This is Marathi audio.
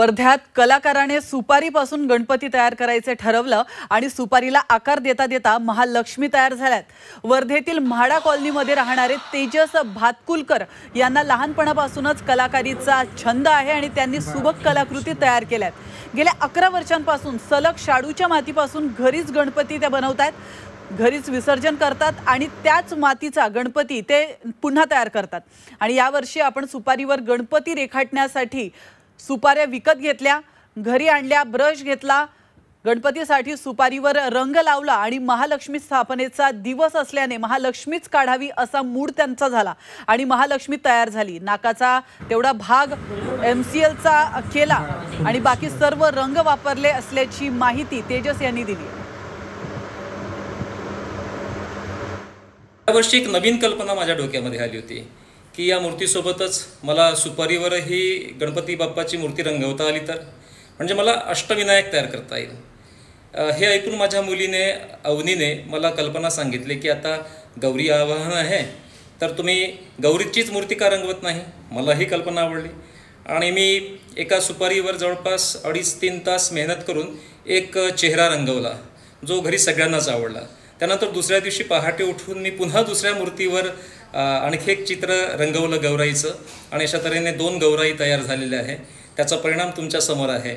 वर्ध्यात कलाकाराने सुपारीपासून गणपती तयार करायचे ठरवलं आणि सुपारीला आकार देता देता महालक्ष्मी तयार झाल्यात। वर्धेतील म्हाडा कॉलनीमध्ये राहणारे तेजस भातकुलकर यांना लहानपणापासूनच कलाकारीचा छंद आहे आणि त्यांनी सुबक कलाकृती तयार केल्यात। गेल्या 11 वर्षांपासून सलग शाडूच्या मातीपासून घरीच गणपती ते बनवतात, घरीच विसर्जन करतात आणि त्याच मातीचा गणपती ते पुन्हा तयार करतात। आणि यावर्षी आपण सुपारीवर गणपती रेखाटण्यासाठी सुपाऱ्या विकत घेतल्या, घरी आणल्या, ब्रश घेतला, गणपतीसाठी सुपारीवर रंग लावला आणि महालक्ष्मी स्थापनेचा दिवस असल्याने महालक्ष्मीच काढावी असा मूड त्यांचा झाला आणि महालक्ष्मी तयार झाली। नाकाचा तेवढा भाग MCLचा केला आणि बाकी सर्व रंग वापरले असल्याची माहिती तेजस यांनी दिली। यावर्षी एक नवीन कल्पना माझ्या डोक्यामध्ये आली होती की या मूर्तीसोबतच मला सुपारीवरही गणपती बाप्पाची मूर्ती रंगवता आली तर म्हणजे मला अष्टविनायक तयार करता येईल। हे ऐकून माझ्या मुलीने अवनीने मला कल्पना सांगितली की आता गौरी आवाहन आहे तर तुम्ही गौरीचीच मूर्ती का रंगवत नाही। मला ही कल्पना आवडली आणि मी एका सुपारीवर जवळपास 2.5-3 तास मेहनत करून एक चेहरा रंगवला जो घरी सगळ्यांनाच आवडला। त्यानंतर दुसऱ्या दिवशी पहाटे उठून मी पुन्हा दुसऱ्या मूर्तीवर आणखी एक चित्र रंगवलं गौराईचं आणि अशा तऱ्हेने 2 गौराई तयार झालेल्या आहे। त्याचा परिणाम तुमच्या समोर आहे।